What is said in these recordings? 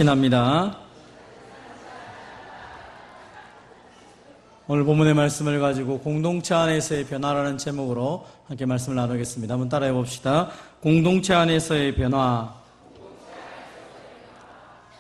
합니다. 오늘 본문의 말씀을 가지고 공동체 안에서의 변화라는 제목으로 함께 말씀을 나누겠습니다. 한번 따라해 봅시다. 공동체 안에서의 변화.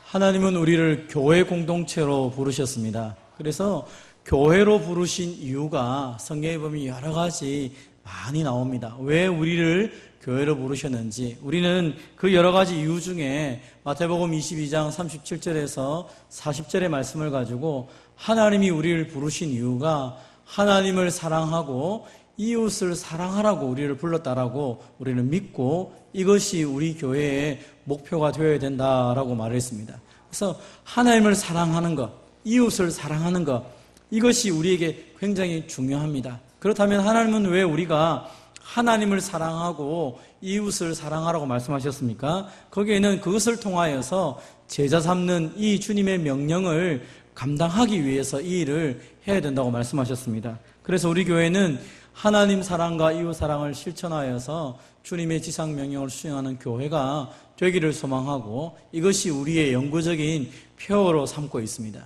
하나님은 우리를 교회 공동체로 부르셨습니다. 그래서 교회로 부르신 이유가 성경에 보면 여러 가지 많이 나옵니다. 왜 우리를 교회로 부르셨는지, 우리는 그 여러 가지 이유 중에 마태복음 22장 37절에서 40절의 말씀을 가지고 하나님이 우리를 부르신 이유가 하나님을 사랑하고 이웃을 사랑하라고 우리를 불렀다라고 우리는 믿고 이것이 우리 교회의 목표가 되어야 된다라고 말했습니다. 그래서 하나님을 사랑하는 것, 이웃을 사랑하는 것, 이것이 우리에게 굉장히 중요합니다. 그렇다면 하나님은 왜 우리가 하나님을 사랑하고 이웃을 사랑하라고 말씀하셨습니까? 거기에는 그것을 통하여서 제자 삼는 이 주님의 명령을 감당하기 위해서 이 일을 해야 된다고 말씀하셨습니다. 그래서 우리 교회는 하나님 사랑과 이웃 사랑을 실천하여서 주님의 지상 명령을 수행하는 교회가 되기를 소망하고 이것이 우리의 영구적인 표어로 삼고 있습니다.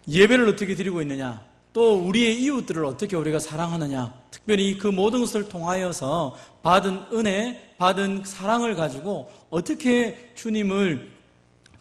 예배를 어떻게 드리고 있느냐? 또 우리의 이웃들을 어떻게 우리가 사랑하느냐, 특별히 그 모든 것을 통하여서 받은 은혜, 받은 사랑을 가지고 어떻게 주님을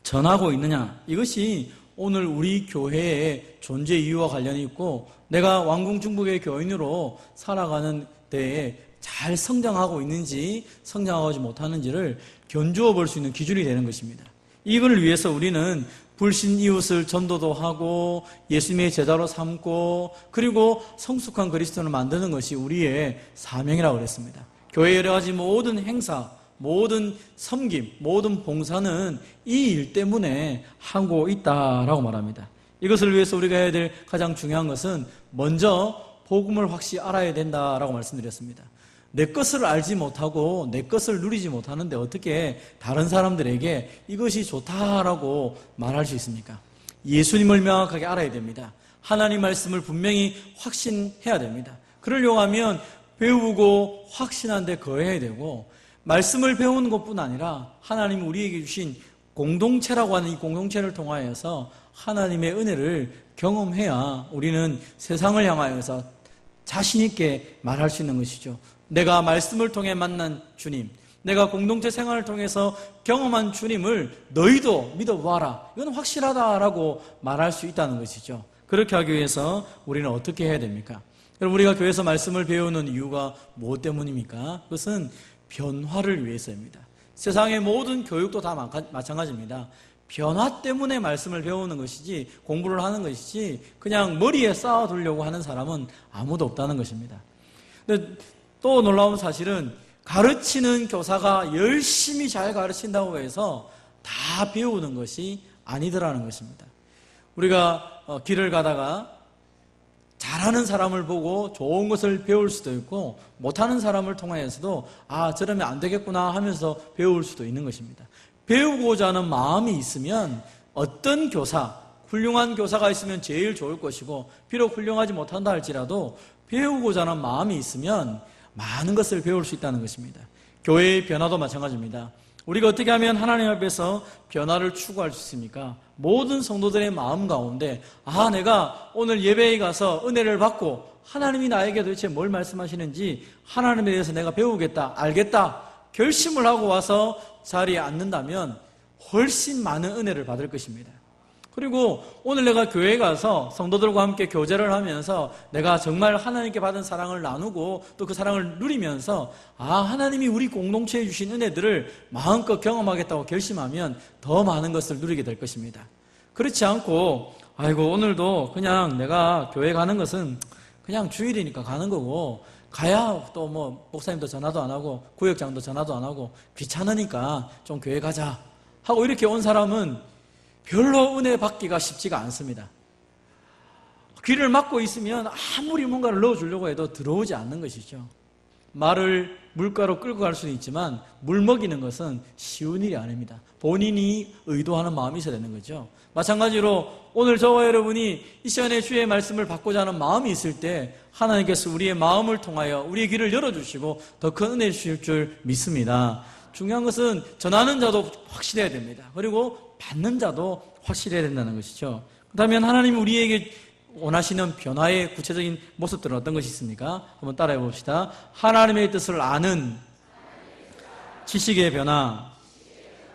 전하고 있느냐, 이것이 오늘 우리 교회의 존재 이유와 관련이 있고 내가 왕궁중북의 교인으로 살아가는 데에 잘 성장하고 있는지 성장하지 못하는지를 견주어 볼 수 있는 기준이 되는 것입니다. 이걸 위해서 우리는 불신 이웃을 전도도 하고 예수님의 제자로 삼고 그리고 성숙한 그리스도를 만드는 것이 우리의 사명이라고 그랬습니다. 교회의 여러 가지 모든 행사, 모든 섬김, 모든 봉사는 이 일 때문에 하고 있다라고 말합니다. 이것을 위해서 우리가 해야 될 가장 중요한 것은 먼저 복음을 확실히 알아야 된다라고 말씀드렸습니다. 내 것을 알지 못하고 내 것을 누리지 못하는데 어떻게 다른 사람들에게 이것이 좋다라고 말할 수 있습니까? 예수님을 명확하게 알아야 됩니다. 하나님 말씀을 분명히 확신해야 됩니다. 그러려고 하면 배우고 확신한 데 거해야 되고 말씀을 배우는 것뿐 아니라 하나님이 우리에게 주신 공동체라고 하는 이 공동체를 통하여서 하나님의 은혜를 경험해야 우리는 세상을 향하여서 자신 있게 말할 수 있는 것이죠. 내가 말씀을 통해 만난 주님, 내가 공동체 생활을 통해서 경험한 주님을 너희도 믿어봐라, 이건 확실하다라고 말할 수 있다는 것이죠. 그렇게 하기 위해서 우리는 어떻게 해야 됩니까? 여러분, 우리가 교회에서 말씀을 배우는 이유가 무엇 때문입니까? 그것은 변화를 위해서입니다. 세상의 모든 교육도 다 마찬가지입니다. 변화 때문에 말씀을 배우는 것이지 공부를 하는 것이지 그냥 머리에 쌓아두려고 하는 사람은 아무도 없다는 것입니다. 근데 또 놀라운 사실은 가르치는 교사가 열심히 잘 가르친다고 해서 다 배우는 것이 아니더라는 것입니다. 우리가 길을 가다가 잘하는 사람을 보고 좋은 것을 배울 수도 있고 못하는 사람을 통하여서도 저러면 안 되겠구나 하면서 배울 수도 있는 것입니다. 배우고자 하는 마음이 있으면 어떤 교사, 훌륭한 교사가 있으면 제일 좋을 것이고 비록 훌륭하지 못한다 할지라도 배우고자 하는 마음이 있으면 많은 것을 배울 수 있다는 것입니다. 교회의 변화도 마찬가지입니다. 우리가 어떻게 하면 하나님 앞에서 변화를 추구할 수 있습니까? 모든 성도들의 마음 가운데 내가 오늘 예배에 가서 은혜를 받고 하나님이 나에게 도대체 뭘 말씀하시는지 하나님에 대해서 내가 배우겠다, 알겠다 결심을 하고 와서 자리에 앉는다면 훨씬 많은 은혜를 받을 것입니다. 그리고 오늘 내가 교회에 가서 성도들과 함께 교제를 하면서 내가 정말 하나님께 받은 사랑을 나누고 또 그 사랑을 누리면서 하나님이 우리 공동체에 주신 은혜들을 마음껏 경험하겠다고 결심하면 더 많은 것을 누리게 될 것입니다. 그렇지 않고 오늘도 그냥 내가 교회 가는 것은 그냥 주일이니까 가는 거고 가야 또 목사님도 전화도 안 하고 구역장도 전화도 안 하고 귀찮으니까 좀 교회 가자 하고 이렇게 온 사람은 별로 은혜 받기가 쉽지가 않습니다. 귀를 막고 있으면 아무리 뭔가를 넣어주려고 해도 들어오지 않는 것이죠. 말을 물가로 끌고 갈 수는 있지만 물 먹이는 것은 쉬운 일이 아닙니다. 본인이 의도하는 마음이 있어야 되는 거죠. 마찬가지로 오늘 저와 여러분이 이 시간에 주의 말씀을 받고자 하는 마음이 있을 때 하나님께서 우리의 마음을 통하여 우리의 귀를 열어주시고 더 큰 은혜 주실 줄 믿습니다. 중요한 것은 전하는 자도 확실해야 됩니다. 그리고 받는 자도 확실해야 된다는 것이죠. 그렇다면 하나님이 우리에게 원하시는 변화의 구체적인 모습들은 어떤 것이 있습니까? 한번 따라해 봅시다. 하나님의 뜻을 아는 지식의 변화.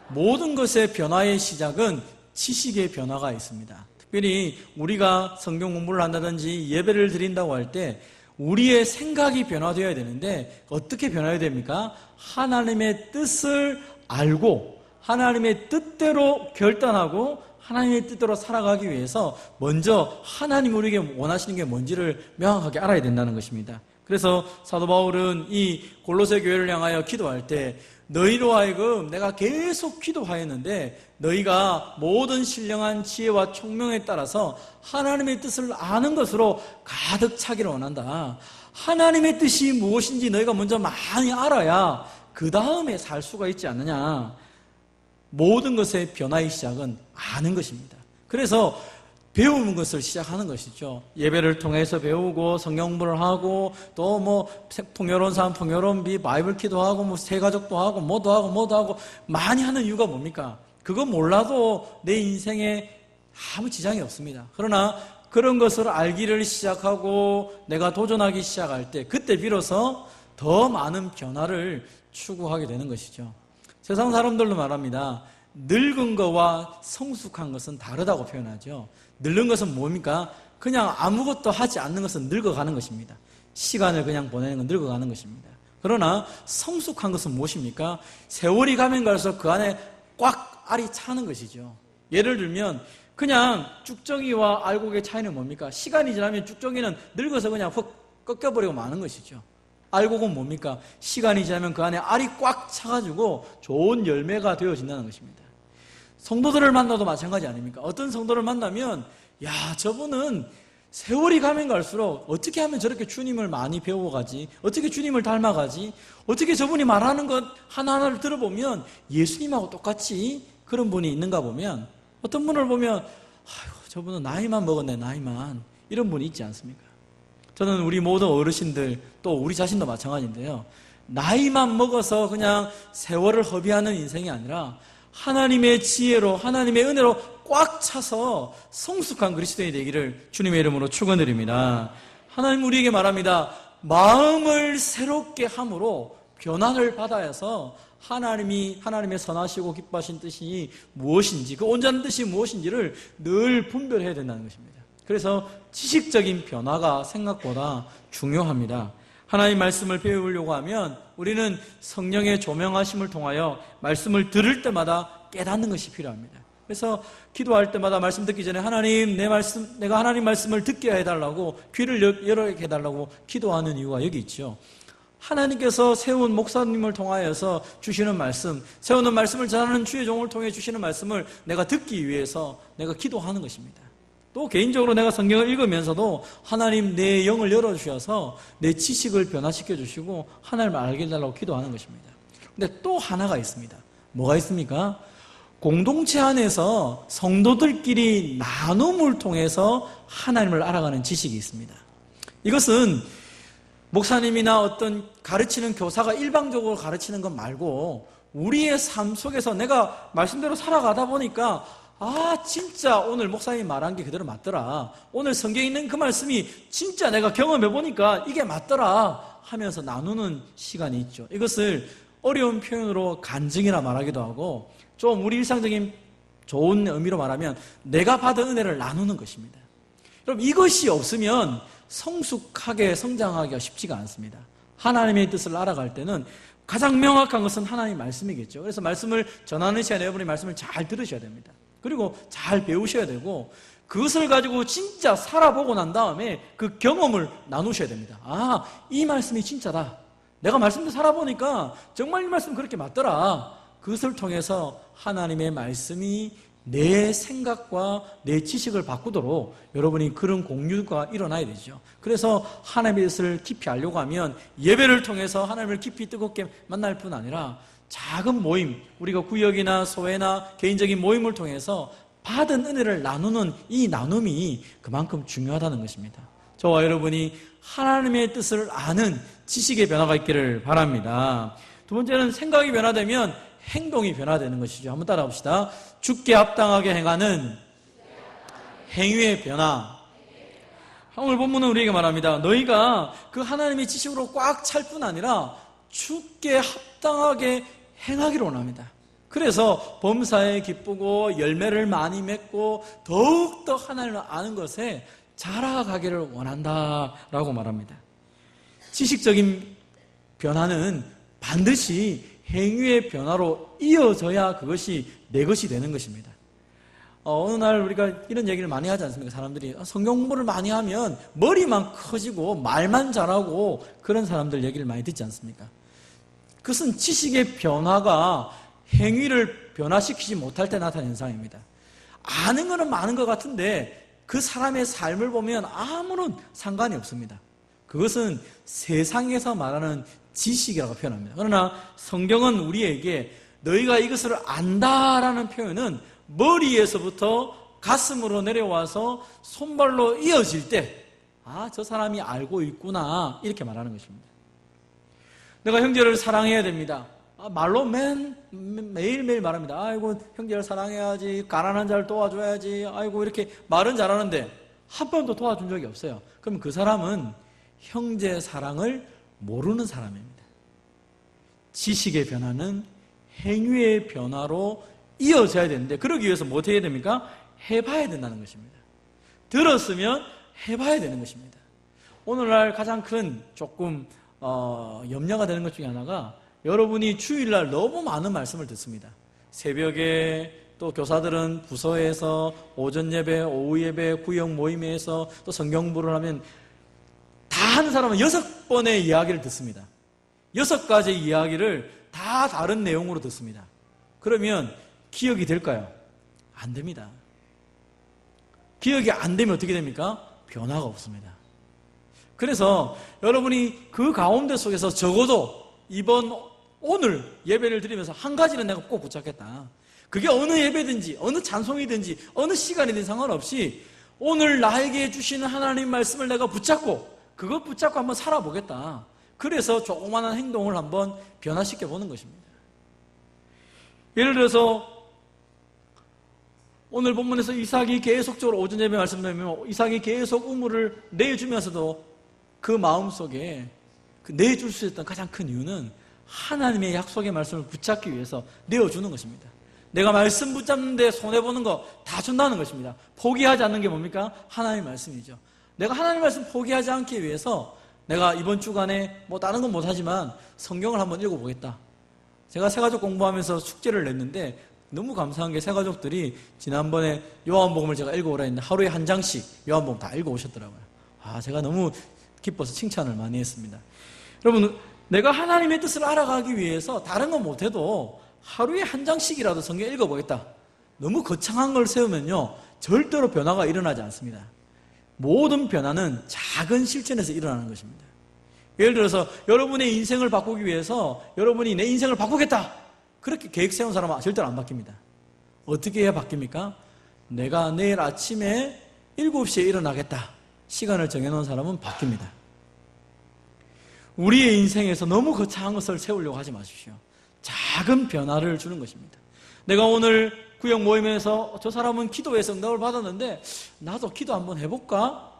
모든 것의 변화의 시작은 지식의 변화가 있습니다. 특별히 우리가 성경 공부를 한다든지 예배를 드린다고 할 때 우리의 생각이 변화되어야 되는데 어떻게 변화해야 됩니까? 하나님의 뜻을 알고 하나님의 뜻대로 결단하고 하나님의 뜻대로 살아가기 위해서 먼저 하나님이 우리에게 원하시는 게 뭔지를 명확하게 알아야 된다는 것입니다. 그래서 사도 바울은 이 골로새 교회를 향하여 기도할 때 너희로 하여금 내가 계속 기도하였는데 너희가 모든 신령한 지혜와 총명에 따라서 하나님의 뜻을 아는 것으로 가득 차기를 원한다. 하나님의 뜻이 무엇인지 너희가 먼저 많이 알아야 그 다음에 살 수가 있지 않느냐. 모든 것의 변화의 시작은 아는 것입니다. 그래서 배우는 것을 시작하는 것이죠. 예배를 통해서 배우고 성경 공부를 하고 또 뭐 풍요로운 사람 풍요로운 바이블 기도하고 뭐 세가족도 하고 뭐도 하고 많이 하는 이유가 뭡니까? 그거 몰라도 내 인생에 아무 지장이 없습니다. 그러나 그런 것을 알기를 시작하고 내가 도전하기 시작할 때 그때 비로소 더 많은 변화를 추구하게 되는 것이죠. 세상 사람들도 말합니다. 늙은 거와 성숙한 것은 다르다고 표현하죠. 늙은 것은 뭡니까? 그냥 아무것도 하지 않는 것은 늙어가는 것입니다. 시간을 그냥 보내는 건 늙어가는 것입니다. 그러나 성숙한 것은 무엇입니까? 세월이 가면 갈수록 그 안에 꽉 알이 차는 것이죠. 예를 들면 그냥 쭉정이와 알곡의 차이는 뭡니까? 시간이 지나면 쭉정이는 늙어서 그냥 훅 꺾여버리고 마는 것이죠. 알곡은 뭡니까? 시간이 지나면 그 안에 알이 꽉 차가지고 좋은 열매가 되어진다는 것입니다. 성도들을 만나도 마찬가지 아닙니까? 어떤 성도를 만나면 야, 저분은 세월이 가면 갈수록 어떻게 하면 저렇게 주님을 많이 배워가지? 어떻게 주님을 닮아가지? 어떻게 저분이 말하는 것 하나하나를 들어보면 예수님하고 똑같이 그런 분이 있는가 보면 어떤 분을 보면 아이고, 저분은 나이만 먹었네, 나이만. 이런 분이 있지 않습니까? 저는 우리 모든 어르신들 또 우리 자신도 마찬가지인데요. 나이만 먹어서 그냥 세월을 허비하는 인생이 아니라 하나님의 지혜로 하나님의 은혜로 꽉 차서 성숙한 그리스도인이 되기를 주님의 이름으로 축원드립니다. 하나님 우리에게 말합니다. 마음을 새롭게 함으로 변화를 받아서 하나님의 선하시고 기뻐하신 뜻이 무엇인지 그 온전한 뜻이 무엇인지를 늘 분별해야 된다는 것입니다. 그래서 지식적인 변화가 생각보다 중요합니다. 하나님 말씀을 배우려고 하면 우리는 성령의 조명하심을 통하여 말씀을 들을 때마다 깨닫는 것이 필요합니다. 그래서 기도할 때마다 말씀 듣기 전에 하나님 내가 하나님 말씀을 듣게 해달라고 귀를 열게 해달라고 기도하는 이유가 여기 있죠. 하나님께서 세운 목사님을 통하여서 주시는 말씀, 세우는 말씀을 전하는 주의 종을 통해 주시는 말씀을 내가 듣기 위해서 내가 기도하는 것입니다. 또 개인적으로 내가 성경을 읽으면서도 하나님 내 영을 열어주셔서 내 지식을 변화시켜 주시고 하나님을 알게 해달라고 기도하는 것입니다. 근데 또 하나가 있습니다. 뭐가 있습니까? 공동체 안에서 성도들끼리 나눔을 통해서 하나님을 알아가는 지식이 있습니다. 이것은 목사님이나 어떤 가르치는 교사가 일방적으로 가르치는 것 말고 우리의 삶 속에서 내가 말씀대로 살아가다 보니까 진짜 오늘 목사님이 말한 게 그대로 맞더라. 오늘 성경에 있는 그 말씀이 진짜 내가 경험해 보니까 이게 맞더라 하면서 나누는 시간이 있죠. 이것을 어려운 표현으로 간증이라 말하기도 하고 좀 우리 일상적인 좋은 의미로 말하면 내가 받은 은혜를 나누는 것입니다. 여러분 이것이 없으면 성숙하게 성장하기가 쉽지가 않습니다. 하나님의 뜻을 알아갈 때는 가장 명확한 것은 하나님의 말씀이겠죠. 그래서 말씀을 전하는 시간에 여러분이 말씀을 잘 들으셔야 됩니다. 그리고 잘 배우셔야 되고 그것을 가지고 진짜 살아보고 난 다음에 그 경험을 나누셔야 됩니다. 이 말씀이 진짜다. 내가 말씀도 살아보니까 정말 이 말씀 그렇게 맞더라. 그것을 통해서 하나님의 말씀이 내 생각과 내 지식을 바꾸도록 여러분이 그런 공유가 일어나야 되죠. 그래서 하나님의 뜻을 깊이 알려고 하면 예배를 통해서 하나님을 깊이 뜨겁게 만날 뿐 아니라 작은 모임, 우리가 구역이나 소회나 개인적인 모임을 통해서 받은 은혜를 나누는 이 나눔이 그만큼 중요하다는 것입니다. 저와 여러분이 하나님의 뜻을 아는 지식의 변화가 있기를 바랍니다. 두 번째는 생각이 변화되면 행동이 변화되는 것이죠. 한번 따라합시다. 주께 합당하게 행하는 행위의 변화. 오늘 본문은 우리에게 말합니다. 너희가 그 하나님의 지식으로 꽉 찰 뿐 아니라 주께 합당하게 행하기를 원합니다. 그래서 범사에 기쁘고 열매를 많이 맺고 더욱더 하나님을 아는 것에 자라가기를 원한다라고 말합니다. 지식적인 변화는 반드시 행위의 변화로 이어져야 그것이 내 것이 되는 것입니다. 어느 날 우리가 이런 얘기를 많이 하지 않습니까? 사람들이 성경 공부를 많이 하면 머리만 커지고 말만 잘하고 그런 사람들 얘기를 많이 듣지 않습니까? 그것은 지식의 변화가 행위를 변화시키지 못할 때 나타나는 현상입니다. 아는 것은 많은 것 같은데 그 사람의 삶을 보면 아무런 상관이 없습니다. 그것은 세상에서 말하는 지식이라고 표현합니다. 그러나 성경은 우리에게 너희가 이것을 안다라는 표현은 머리에서부터 가슴으로 내려와서 손발로 이어질 때, 저 사람이 알고 있구나, 이렇게 말하는 것입니다. 내가 형제를 사랑해야 됩니다. 말로 매일매일 말합니다. 아이고, 형제를 사랑해야지, 가난한 자를 도와줘야지, 아이고, 이렇게 말은 잘하는데 한 번도 도와준 적이 없어요. 그럼 그 사람은 형제 사랑을 모르는 사람입니다. 지식의 변화는 행위의 변화로 이어져야 되는데, 그러기 위해서 뭐 해야 됩니까? 해봐야 된다는 것입니다. 들었으면 해봐야 되는 것입니다. 오늘날 가장 큰 조금 염려가 되는 것 중에 하나가, 여러분이 주일날 너무 많은 말씀을 듣습니다. 새벽에 또 교사들은 부서에서 오전 예배, 오후 예배, 구역 모임에서 또 성경부를 하면 다 하는 사람은 6번의 이야기를 듣습니다. 6가지 이야기를 다 다른 내용으로 듣습니다. 그러면 기억이 될까요? 안 됩니다. 기억이 안 되면 어떻게 됩니까? 변화가 없습니다. 그래서 여러분이 그 가운데 속에서 적어도 오늘 예배를 드리면서 한 가지는 내가 꼭 붙잡겠다. 그게 어느 예배든지 어느 찬송이든지 어느 시간이든 상관없이 오늘 나에게 주시는 하나님 말씀을 내가 붙잡고 그것 붙잡고 한번 살아보겠다. 그래서 조그마한 행동을 한번 변화시켜 보는 것입니다. 예를 들어서 오늘 본문에서 이삭이 계속적으로 오전 예배 말씀드리면 이삭이 계속 우물을 내주면서도 그 마음속에 내줄 수 있었던 가장 큰 이유는 하나님의 약속의 말씀을 붙잡기 위해서 내어주는 것입니다. 내가 말씀 붙잡는데 손해보는 거 다 준다는 것입니다. 포기하지 않는 게 뭡니까? 하나님의 말씀이죠. 내가 하나님의 말씀 포기하지 않기 위해서 내가 이번 주간에 뭐 다른 건 못하지만 성경을 한번 읽어보겠다. 제가 새가족 공부하면서 숙제를 냈는데 너무 감사한 게 새가족들이 지난번에 요한복음을 제가 읽어오라 했는데 하루에 한 장씩 요한복음 다 읽어오셨더라고요. 제가 너무 기뻐서 칭찬을 많이 했습니다. 여러분, 내가 하나님의 뜻을 알아가기 위해서 다른 건 못해도 하루에 한 장씩이라도 성경 읽어보겠다. 너무 거창한 걸 세우면요 절대로 변화가 일어나지 않습니다. 모든 변화는 작은 실천에서 일어나는 것입니다. 예를 들어서 여러분의 인생을 바꾸기 위해서 여러분이 내 인생을 바꾸겠다 그렇게 계획 세운 사람은 절대로 안 바뀝니다. 어떻게 해야 바뀝니까? 내가 내일 아침에 7시에 일어나겠다 시간을 정해놓은 사람은 바뀝니다. 우리의 인생에서 너무 거창한 것을 세우려고 하지 마십시오. 작은 변화를 주는 것입니다. 내가 오늘 구역 모임에서 저 사람은 기도해서 응답을 받았는데 나도 기도 한번 해볼까?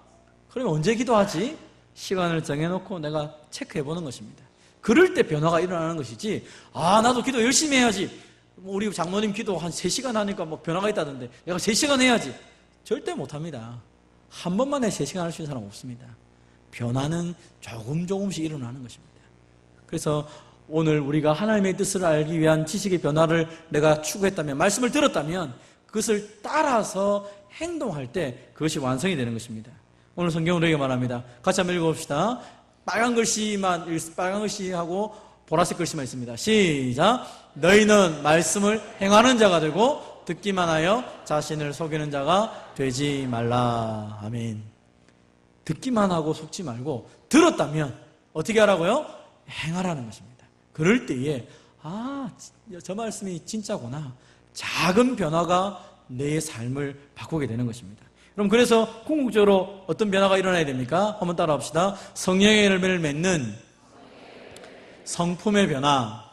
그러면 언제 기도하지? 시간을 정해놓고 내가 체크해보는 것입니다. 그럴 때 변화가 일어나는 것이지 나도 기도 열심히 해야지 우리 장모님 기도 한 3시간 하니까 뭐 변화가 있다던데 내가 3시간 해야지. 절대 못합니다. 한 번만에 3시간 할 수 있는 사람 없습니다. 변화는 조금씩 일어나는 것입니다. 그래서 오늘 우리가 하나님의 뜻을 알기 위한 지식의 변화를 내가 추구했다면, 말씀을 들었다면 그것을 따라서 행동할 때 그것이 완성이 되는 것입니다. 오늘 성경은 우리에게 말합니다. 같이 한번 읽어봅시다. 빨간 글씨하고 보라색 글씨만 있습니다. 시작. 너희는 말씀을 행하는 자가 되고 듣기만 하여 자신을 속이는 자가 되지 말라. 아멘. 듣기만 하고 속지 말고 들었다면 어떻게 하라고요? 행하라는 것입니다. 그럴 때에 저 말씀이 진짜구나. 작은 변화가 내 삶을 바꾸게 되는 것입니다. 그럼 그래서 궁극적으로 어떤 변화가 일어나야 됩니까? 한번 따라합시다. 성령의 열매를 맺는 성품의 변화.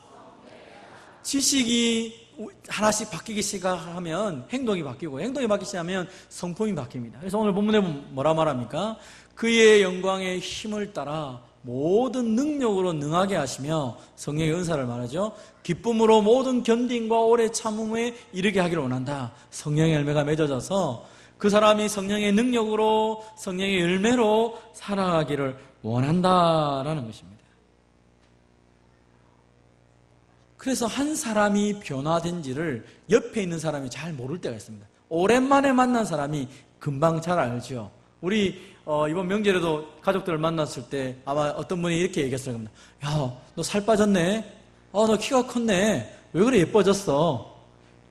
지식이 하나씩 바뀌기 시작하면 행동이 바뀌고, 행동이 바뀌기 시작하면 성품이 바뀝니다. 그래서 오늘 본문에 뭐라 말합니까? 그의 영광의 힘을 따라 모든 능력으로 능하게 하시며, 성령의 은사를 말하죠. 기쁨으로 모든 견딘과 오래 참음에 이르게 하기를 원한다. 성령의 열매가 맺어져서 그 사람이 성령의 능력으로, 성령의 열매로 살아가기를 원한다라는 것입니다. 그래서 한 사람이 변화된지를 옆에 있는 사람이 잘 모를 때가 있습니다. 오랜만에 만난 사람이 금방 잘 알죠. 우리 이번 명절에도 가족들을 만났을 때 아마 어떤 분이 이렇게 얘기했을 겁니다. 야, 너 살 빠졌네? 너 키가 컸네? 왜 그래 예뻐졌어?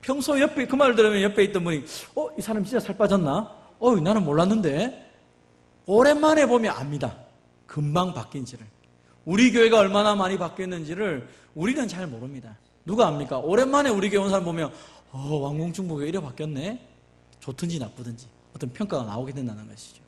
평소 옆에 그 말을 들으면 옆에 있던 분이 이 사람 진짜 살 빠졌나? 나는 몰랐는데. 오랜만에 보면 압니다. 금방 바뀐지를. 우리 교회가 얼마나 많이 바뀌었는지를 우리는 잘 모릅니다. 누가 압니까? 오랜만에 우리 교회 온 사람 보면 왕궁중부가 이래 바뀌었네? 좋든지 나쁘든지 어떤 평가가 나오게 된다는 것이죠.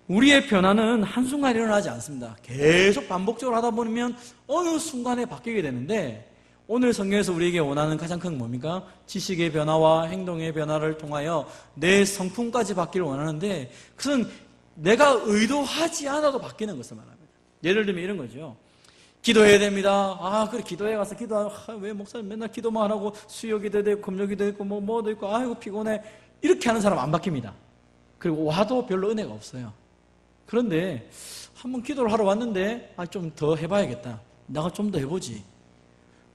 우리의 변화는 한순간에 일어나지 않습니다. 계속 반복적으로 하다 보면 어느 순간에 바뀌게 되는데, 오늘 성경에서 우리에게 원하는 가장 큰 뭡니까? 지식의 변화와 행동의 변화를 통하여 내 성품까지 바뀌기를 원하는데, 그것은 내가 의도하지 않아도 바뀌는 것을 말합니다. 예를 들면 이런 거죠. 기도해야 됩니다. 그래, 기도해 가서 왜 목사님 맨날 기도만 안 하고 수요기도 있고 금요기도 있고 뭐도 있고 아이고 피곤해. 이렇게 하는 사람 안 바뀝니다. 그리고 와도 별로 은혜가 없어요. 그런데 한번 기도를 하러 왔는데 좀 더 해봐야겠다. 내가 좀 더 해보지.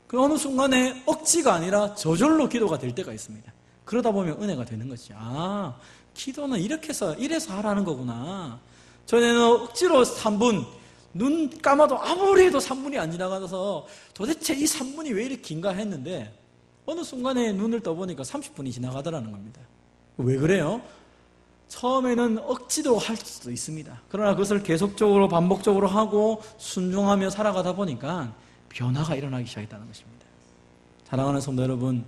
그 어느 순간에 억지가 아니라 저절로 기도가 될 때가 있습니다. 그러다 보면 은혜가 되는 거지. 기도는 이래서 하라는 거구나. 전에는 억지로 3분, 눈 감아도 아무리 해도 3분이 안 지나가서 도대체 이 3분이 왜 이렇게 긴가 했는데, 어느 순간에 눈을 떠보니까 30분이 지나가더라는 겁니다. 왜 그래요? 처음에는 억지로 할 수도 있습니다. 그러나 그것을 계속적으로 반복적으로 하고 순종하며 살아가다 보니까 변화가 일어나기 시작했다는 것입니다. 사랑하는 성도 여러분,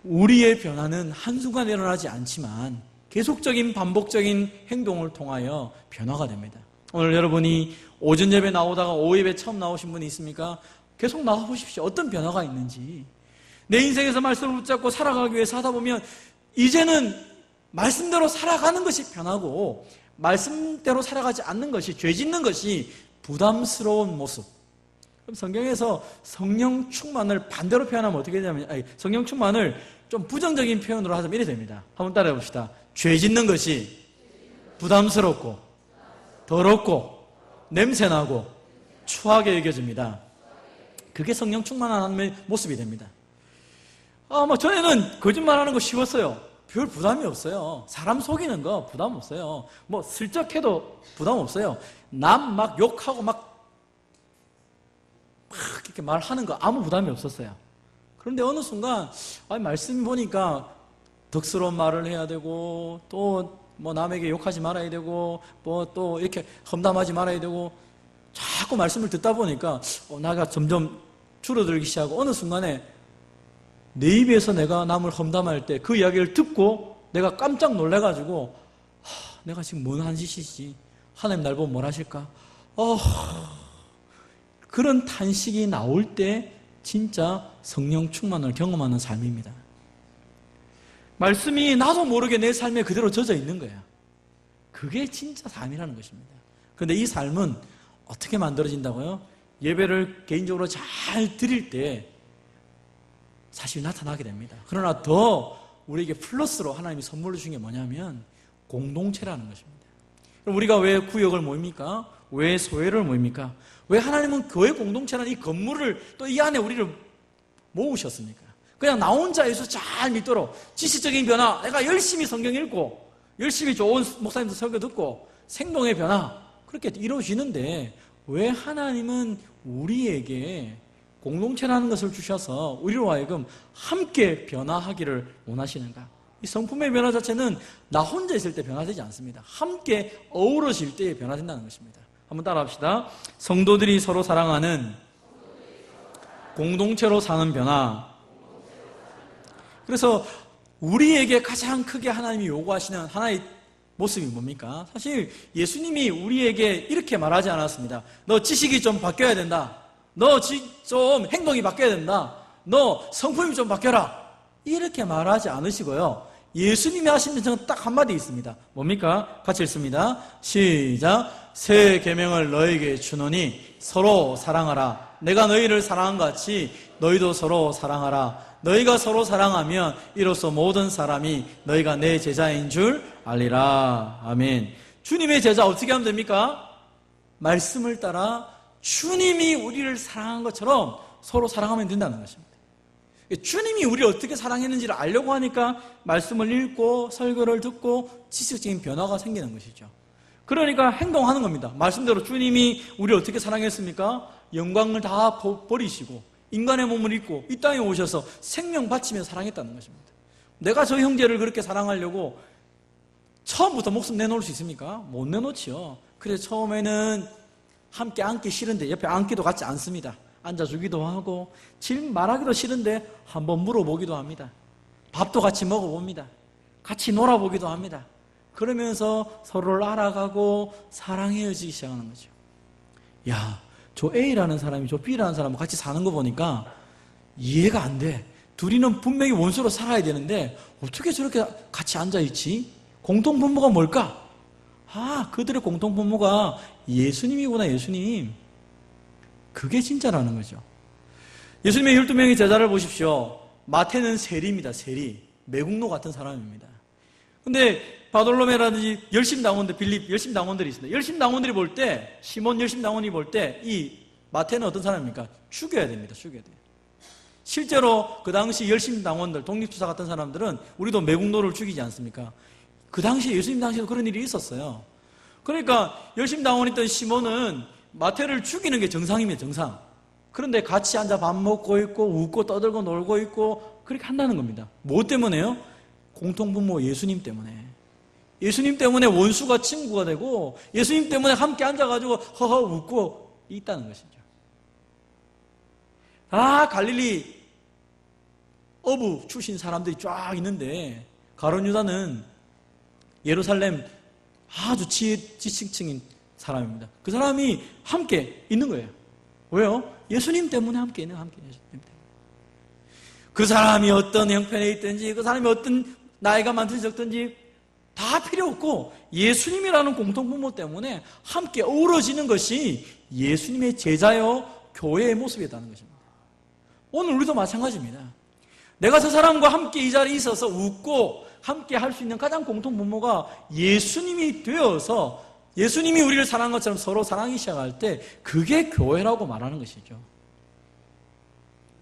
우리의 변화는 한순간에 일어나지 않지만 계속적인 반복적인 행동을 통하여 변화가 됩니다. 오늘 여러분이 오전 예배 나오다가 오후 예배 처음 나오신 분이 있습니까? 계속 나와보십시오. 어떤 변화가 있는지. 내 인생에서 말씀을 붙잡고 살아가기 위해서 하다 보면 이제는 말씀대로 살아가는 것이 편하고, 말씀대로 살아가지 않는 것이, 죄 짓는 것이 부담스러운 모습. 그럼 성경에서 성령 충만을 반대로 표현하면 어떻게 되냐면, 성령 충만을 좀 부정적인 표현으로 하자면 이래 됩니다. 한번 따라해 봅시다. 죄 짓는 것이 부담스럽고 더럽고 냄새나고 추하게 여겨집니다. 그게 성령 충만한 하나님의 모습이 됩니다. 전에는 거짓말하는 거 쉬웠어요. 별 부담이 없어요. 사람 속이는 거 부담 없어요. 슬쩍 해도 부담 없어요. 남 막 욕하고 막 이렇게 말하는 거 아무 부담이 없었어요. 그런데 어느 순간 말씀 보니까 덕스러운 말을 해야 되고, 또 남에게 욕하지 말아야 되고, 또 이렇게 험담하지 말아야 되고, 자꾸 말씀을 듣다 보니까 나가 점점 줄어들기 시작하고, 어느 순간에 내 입에서 내가 남을 험담할 때 그 이야기를 듣고 내가 깜짝 놀래가지고, 내가 지금 뭔 한 짓이지? 하나님 날 보면 뭘 하실까? 그런 탄식이 나올 때 진짜 성령 충만을 경험하는 삶입니다. 말씀이 나도 모르게 내 삶에 그대로 젖어 있는 거야. 그게 진짜 삶이라는 것입니다. 그런데 이 삶은 어떻게 만들어진다고요? 예배를 개인적으로 잘 드릴 때 사실 나타나게 됩니다. 그러나 더 우리에게 플러스로 하나님이 선물로 주신 게 뭐냐면 공동체라는 것입니다. 그럼 우리가 왜 구역을 모입니까? 왜 소회를 모입니까? 왜 하나님은 교회 공동체라는 이 건물을 또 이 안에 우리를 모으셨습니까? 그냥 나 혼자 예수 잘 믿도록 지식적인 변화, 내가 열심히 성경 읽고 열심히 좋은 목사님들 설교 듣고 생동의 변화, 그렇게 이루어지는데 왜 하나님은 우리에게 공동체라는 것을 주셔서 우리로 하여금 함께 변화하기를 원하시는가? 이 성품의 변화 자체는 나 혼자 있을 때 변화되지 않습니다. 함께 어우러질 때에 변화된다는 것입니다. 한번 따라합시다. 성도들이 서로 사랑하는 공동체로 사는 변화. 그래서 우리에게 가장 크게 하나님이 요구하시는 하나의 모습이 뭡니까? 사실 예수님이 우리에게 이렇게 말하지 않았습니다. 너 지식이 좀 바뀌어야 된다. 너 좀 행동이 바뀌어야 된다. 너 성품이 좀 바뀌어라. 이렇게 말하지 않으시고요. 예수님이 하신 mention은 딱 한마디 있습니다. 뭡니까? 같이 읽습니다. 시작. 새 계명을 너에게 주노니 서로 사랑하라. 내가 너희를 사랑한 것 같이 너희도 서로 사랑하라. 너희가 서로 사랑하면 이로써 모든 사람이 너희가 내 제자인 줄 알리라. 아멘. 주님의 제자 어떻게 하면 됩니까? 말씀을 따라 주님이 우리를 사랑한 것처럼 서로 사랑하면 된다는 것입니다. 주님이 우리를 어떻게 사랑했는지를 알려고 하니까 말씀을 읽고 설교를 듣고 지식적인 변화가 생기는 것이죠. 그러니까 행동하는 겁니다. 말씀대로 주님이 우리를 어떻게 사랑했습니까? 영광을 다 버리시고 인간의 몸을 입고 이 땅에 오셔서 생명 바치며 사랑했다는 것입니다. 내가 저 형제를 그렇게 사랑하려고 처음부터 목숨 내놓을 수 있습니까? 못 내놓지요. 그래서 처음에는 함께 앉기 싫은데 옆에 앉기도 같지 않습니다. 앉아주기도 하고 질문 말하기도 싫은데 한번 물어보기도 합니다. 밥도 같이 먹어봅니다. 같이 놀아보기도 합니다. 그러면서 서로를 알아가고 사랑해지기 시작하는 거죠. 야, 저 A라는 사람이 저 B라는 사람과 같이 사는 거 보니까 이해가 안 돼. 둘이는 분명히 원수로 살아야 되는데 어떻게 저렇게 같이 앉아있지? 공통분모가 뭘까? 아, 그들의 공통분모가 예수님이구나, 예수님. 그게 진짜라는 거죠. 예수님의 12명의 제자를 보십시오. 마태는 세리입니다, 세리. 매국노 같은 사람입니다. 근데 바돌로메라든지 열심당원들, 빌립 열심당원들이 있습니다. 열심당원들이 볼 때, 시몬 열심당원이 볼 때 이 마태는 어떤 사람입니까? 죽여야 됩니다. 죽여야 돼요. 실제로 그 당시 열심당원들, 독립투사 같은 사람들은 우리도 매국노를 죽이지 않습니까? 그 당시에 예수님 당시에도 그런 일이 있었어요. 그러니까 열심당원이었던 시몬은 마태를 죽이는 게 정상입니다. 정상. 그런데 같이 앉아 밥 먹고 있고 웃고 떠들고 놀고 있고 그렇게 한다는 겁니다. 뭐 때문에요? 공통분모 예수님 때문에. 예수님 때문에 원수가 친구가 되고 예수님 때문에 함께 앉아가지고 허허 웃고 있다는 것이죠. 아, 갈릴리 어부 출신 사람들이 쫙 있는데 가룟 유다는 예루살렘 아주 지식층인 사람입니다. 그 사람이 함께 있는 거예요. 왜요? 예수님 때문에 함께 있는 거예요. 예수님 때문에. 그 사람이 어떤 형편에 있든지 그 사람이 어떤 나이가 많든지 적든지 다 필요 없고 예수님이라는 공통분모 때문에 함께 어우러지는 것이 예수님의 제자요 교회의 모습이었다는 것입니다. 오늘 우리도 마찬가지입니다. 내가 저 사람과 함께 이 자리에 있어서 웃고 함께 할 수 있는 가장 공통분모가 예수님이 되어서 예수님이 우리를 사랑한 것처럼 서로 사랑하기 시작할 때 그게 교회라고 말하는 것이죠.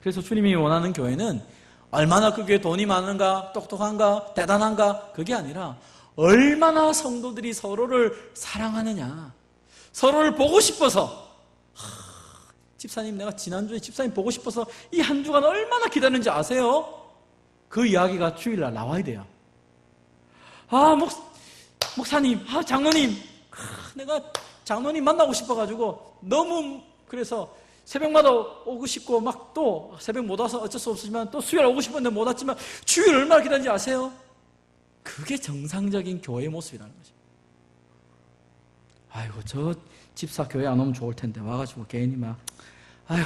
그래서 주님이 원하는 교회는 얼마나 그 교회에 돈이 많은가, 똑똑한가, 대단한가 그게 아니라 얼마나 성도들이 서로를 사랑하느냐, 서로를 보고 싶어서 집사님 내가 지난주에 집사님 보고 싶어서 이 한 주간 얼마나 기다렸는지 아세요? 그 이야기가 주일날 나와야 돼요. 아, 목사님, 아, 장로님, 내가 장로님 만나고 싶어가지고 너무 그래서 새벽마다 오고 싶고 막 또 새벽 못 와서 어쩔 수 없지만 또 수요일 오고 싶었는데 못 왔지만 주일 얼마나 기다린지 아세요? 그게 정상적인 교회의 모습이라는 거죠. 아이고 저 집사 교회 안 오면 좋을 텐데 와가지고 괜히 막 아휴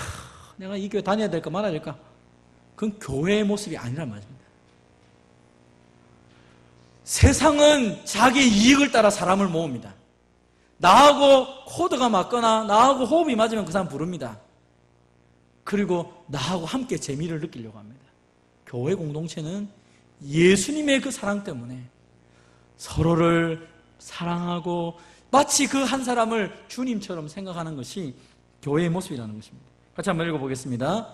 내가 이 교회 다녀야 될까 말아야 될까? 그건 교회의 모습이 아니란 말입니다. 세상은 자기 이익을 따라 사람을 모읍니다. 나하고 코드가 맞거나 나하고 호흡이 맞으면 그 사람 부릅니다. 그리고 나하고 함께 재미를 느끼려고 합니다. 교회 공동체는 예수님의 그 사랑 때문에 서로를 사랑하고 마치 그 한 사람을 주님처럼 생각하는 것이 교회의 모습이라는 것입니다. 같이 한번 읽어보겠습니다.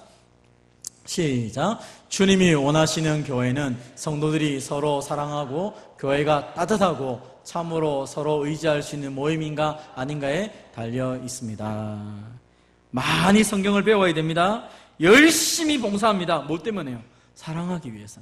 시작. 주님이 원하시는 교회는 성도들이 서로 사랑하고 교회가 따뜻하고 참으로 서로 의지할 수 있는 모임인가 아닌가에 달려 있습니다. 많이 성경을 배워야 됩니다. 열심히 봉사합니다. 뭐 때문에요? 사랑하기 위해서.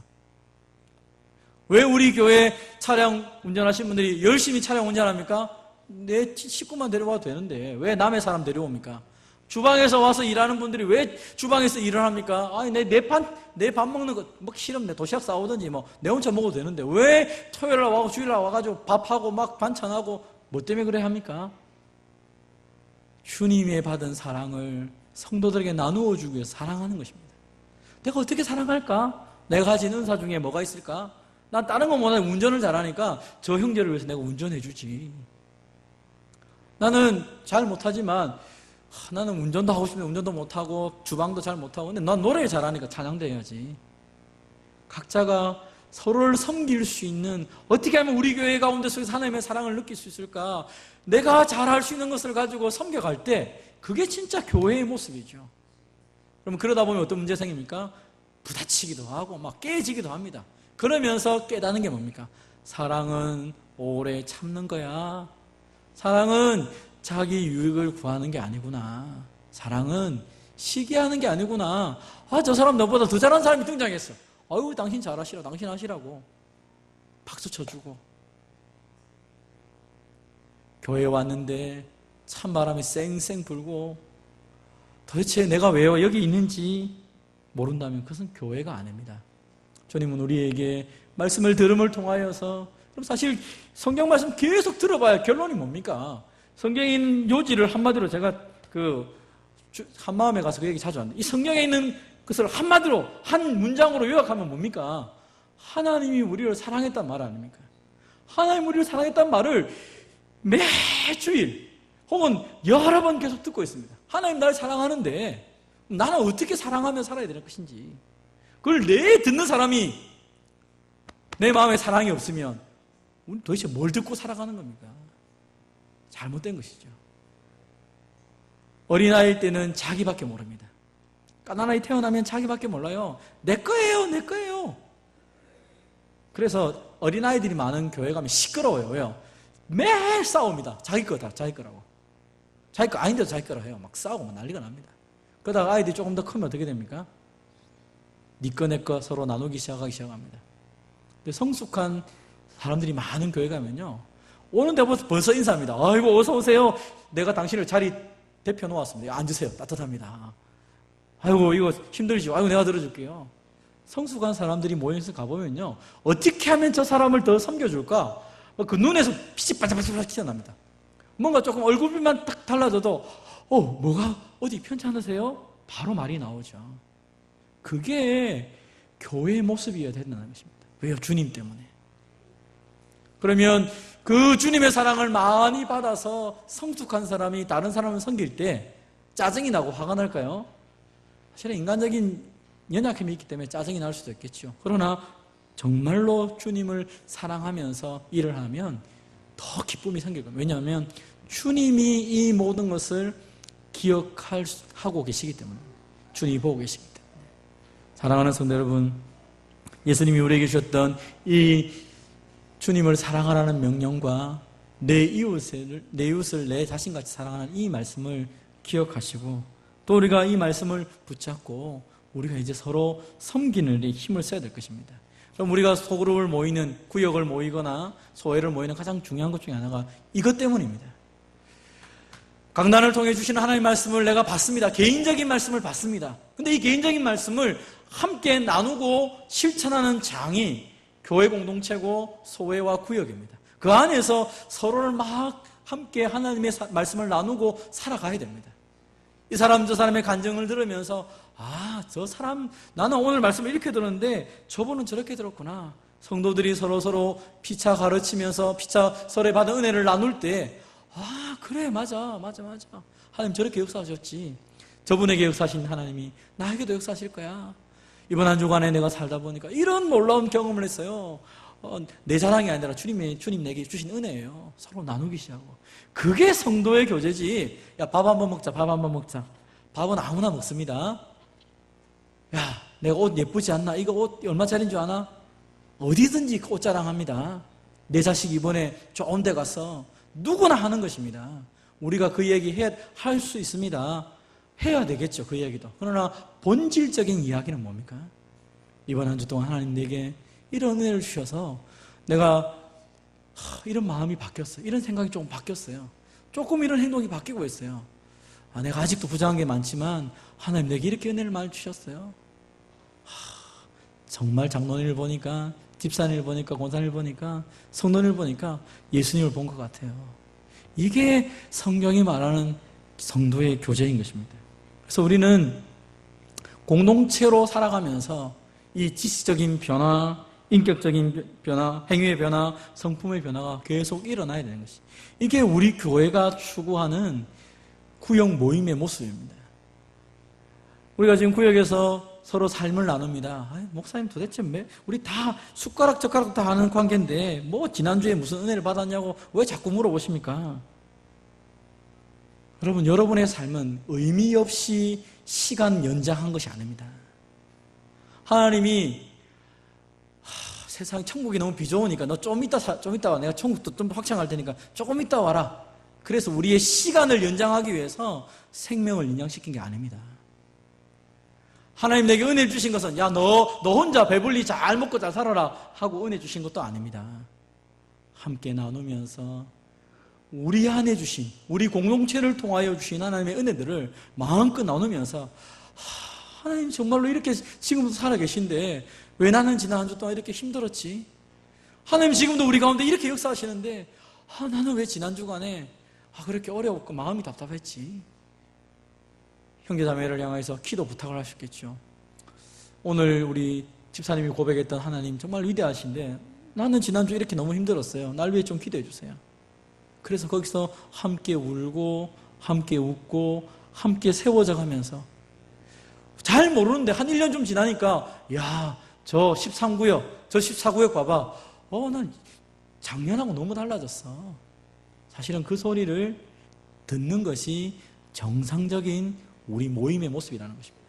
왜 우리 교회 차량 운전하시는 분들이 열심히 차량 운전합니까? 내 식구만 데려와도 되는데 왜 남의 사람 데려옵니까? 주방에서 와서 일하는 분들이 왜 주방에서 일을 합니까? 아니 내 밥 먹는 거 먹기 싫으면 내 도시락 싸오든지 내 혼자 먹어도 되는데 왜 토요일날 와고 주일날 와가지고 밥하고 막 반찬하고 뭐 때문에 그래 합니까? 주님의 받은 사랑을 성도들에게 나누어 주기 위해서 사랑하는 것입니다. 내가 어떻게 사랑할까? 내가 가진 은사 중에 뭐가 있을까? 난 다른 건 못하는데 운전을 잘하니까 저 형제를 위해서 내가 운전해주지. 나는 잘 못하지만 나는 운전도 하고 싶은데 운전도 못하고 주방도 잘 못하고 근데 난 노래 잘하니까 찬양도 해야지. 각자가 서로를 섬길 수 있는, 어떻게 하면 우리 교회 가운데 속에서 하나님의 사랑을 느낄 수 있을까? 내가 잘할 수 있는 것을 가지고 섬겨갈 때 그게 진짜 교회의 모습이죠. 그럼 그러다 보면 어떤 문제 생깁니까? 부딪히기도 하고 막 깨지기도 합니다. 그러면서 깨닫는 게 뭡니까? 사랑은 오래 참는 거야. 사랑은 자기 유익을 구하는 게 아니구나. 사랑은 시기하는 게 아니구나. 아, 저 사람 너보다 더 잘하는 사람이 등장했어. 아유, 당신 잘하시라, 당신 하시라고 박수 쳐주고. 교회에 왔는데 찬바람이 쌩쌩 불고 도대체 내가 왜 여기 있는지 모른다면 그것은 교회가 아닙니다. 주님은 우리에게 말씀을 들음을 통하여서, 그럼 사실 성경 말씀 계속 들어봐야 결론이 뭡니까? 성경에 있는 요지를 한마디로 제가 한마음에 가서 그 얘기 자주 하는데, 이 성경에 있는 것을 한마디로 한 문장으로 요약하면 뭡니까? 하나님이 우리를 사랑했단 말 아닙니까? 하나님 우리를 사랑했단 말을 매주일 혹은 여러 번 계속 듣고 있습니다. 하나님 나를 사랑하는데 나는 어떻게 사랑하며 살아야 되는 것인지, 그걸 내 듣는 사람이 내 마음에 사랑이 없으면 우리 도대체 뭘 듣고 살아가는 겁니까? 잘못된 것이죠. 어린아이일 때는 자기밖에 모릅니다. 까나나이 태어나면 자기밖에 몰라요. 내 거예요, 내 거예요. 그래서 어린아이들이 많은 교회 가면 시끄러워요. 왜요? 매일 싸웁니다. 자기 거다, 자기 거라고. 자기 거 아닌데도 자기 거라 해요. 막 싸우고 막 난리가 납니다. 그러다가 아이들이 조금 더 크면 어떻게 됩니까? 네 거, 내 거 서로 나누기 시작합니다. 근데 성숙한 사람들이 많은 교회 가면요, 오는 데부터 벌써 인사합니다. 아이고, 어서 오세요. 내가 당신을 자리 대표 놓았습니다. 앉으세요. 따뜻합니다. 아이고, 이거 힘들죠. 아이고, 내가 들어줄게요. 성숙한 사람들이 모여서 가보면요, 어떻게 하면 저 사람을 더 섬겨줄까? 그 눈에서 빛이 반짝반짝 튀어납니다. 뭔가 조금 얼굴빛만 딱 달라져도 뭐가 어디 편찮으세요? 바로 말이 나오죠. 그게 교회의 모습이어야 된다는 것입니다. 왜요? 주님 때문에. 그러면 그 주님의 사랑을 많이 받아서 성숙한 사람이 다른 사람을 섬길 때 짜증이 나고 화가 날까요? 사실은 인간적인 연약함이 있기 때문에 짜증이 날 수도 있겠죠. 그러나 정말로 주님을 사랑하면서 일을 하면 더 기쁨이 생길 겁니다. 왜냐하면 주님이 이 모든 것을 기억하고 계시기 때문에, 주님이 보고 계시기 때문에. 사랑하는 성도 여러분, 예수님이 우리에게 주셨던 이 주님을 사랑하라는 명령과 내 이웃을 내 자신같이 사랑하는 이 말씀을 기억하시고, 또 우리가 이 말씀을 붙잡고 우리가 이제 서로 섬기는 데 힘을 써야 될 것입니다. 그럼 우리가 소그룹을 모이는, 구역을 모이거나 소회를 모이는 가장 중요한 것 중에 하나가 이것 때문입니다. 강단을 통해 주시는 하나님의 말씀을 내가 받습니다. 개인적인 말씀을 받습니다. 근데 이 개인적인 말씀을 함께 나누고 실천하는 장이 교회 공동체고 소회와 구역입니다. 그 안에서 서로를 막 함께 하나님의 말씀을 나누고 살아가야 됩니다. 이 사람 저 사람의 간증을 들으면서 저 사람 나는 오늘 말씀을 이렇게 들었는데 저분은 저렇게 들었구나. 성도들이 서로 피차 가르치면서 피차 설에 받은 은혜를 나눌 때 그래 맞아 하나님 저렇게 역사하셨지. 저분에게 역사하신 하나님이 나에게도 역사하실 거야. 이번 한 주간에 내가 살다 보니까 이런 놀라운 경험을 했어요. 내 자랑이 아니라 주님 내게 주신 은혜예요. 서로 나누기 시작하고. 그게 성도의 교제지. 야, 밥 한번 먹자. 밥은 아무나 먹습니다. 야, 내가 옷 예쁘지 않나? 이거 옷 얼마짜리인 줄 아나? 어디든지 옷 자랑합니다. 내 자식 이번에 좋은 데 가서 누구나 하는 것입니다. 우리가 그 얘기 할 수 있습니다. 해야 되겠죠, 그 이야기도. 그러나 본질적인 이야기는 뭡니까? 이번 한 주 동안 하나님 내게 이런 은혜를 주셔서 내가 이런 마음이 바뀌었어요. 이런 생각이 조금 바뀌었어요. 조금 이런 행동이 바뀌고 있어요. 내가 아직도 부족한 게 많지만 하나님 내게 이렇게 은혜를 많이 주셨어요. 정말 장로님을 보니까, 집사님을 보니까, 권사님을 보니까, 성도님을 보니까 예수님을 본 것 같아요. 이게 성경이 말하는 성도의 교제인 것입니다. 그래서 우리는 공동체로 살아가면서 이 지식적인 변화, 인격적인 변화, 행위의 변화, 성품의 변화가 계속 일어나야 되는 것이. 이게 우리 교회가 추구하는 구역 모임의 모습입니다. 우리가 지금 구역에서 서로 삶을 나눕니다. 목사님 도대체 우리 다 숟가락 젓가락 다 하는 관계인데 뭐 지난주에 무슨 은혜를 받았냐고 왜 자꾸 물어보십니까? 여러분, 여러분의 삶은 의미 없이 시간 연장한 것이 아닙니다. 하나님이 세상 천국이 너무 비좁으니까 너 좀 이따 와. 내가 천국도 좀 확장할 테니까 조금 이따 와라. 그래서 우리의 시간을 연장하기 위해서 생명을 연장시킨 게 아닙니다. 하나님 내게 은혜를 주신 것은 야, 너 혼자 배불리 잘 먹고 잘 살아라 하고 은혜 주신 것도 아닙니다. 함께 나누면서 우리 안에 주신, 우리 공동체를 통하여 주신 하나님의 은혜들을 마음껏 나누면서 하나님 정말로 이렇게 지금도 살아계신데 왜 나는 지난 한 주 동안 이렇게 힘들었지? 하나님 지금도 우리 가운데 이렇게 역사하시는데 나는 왜 지난 주간에 그렇게 어려웠고 마음이 답답했지? 형제자매를 향해서 기도 부탁을 하셨겠죠. 오늘 우리 집사님이 고백했던 하나님 정말 위대하신데 나는 지난주에 이렇게 너무 힘들었어요. 날 위해 좀 기도해 주세요. 그래서 거기서 함께 울고 함께 웃고 함께 세워져 가면서 잘 모르는데 한 1년 좀 지나니까 야, 저 13구역, 저 14구역 봐봐. 난 작년하고 너무 달라졌어. 사실은 그 소리를 듣는 것이 정상적인 우리 모임의 모습이라는 것입니다.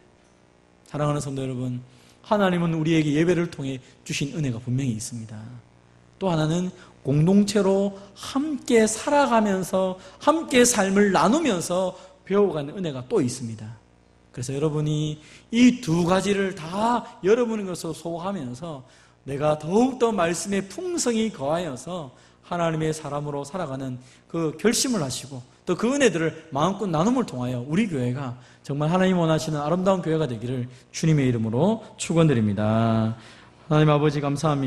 사랑하는 성도 여러분, 하나님은 우리에게 예배를 통해 주신 은혜가 분명히 있습니다. 또 하나는 공동체로 함께 살아가면서 함께 삶을 나누면서 배워가는 은혜가 또 있습니다. 그래서 여러분이 이 두 가지를 다 여러분의 것으로 소화하면서 내가 더욱더 말씀의 풍성이 거하여서 하나님의 사람으로 살아가는 그 결심을 하시고 또 그 은혜들을 마음껏 나눔을 통하여 우리 교회가 정말 하나님 원하시는 아름다운 교회가 되기를 주님의 이름으로 축원드립니다. 하나님 아버지 감사합니다.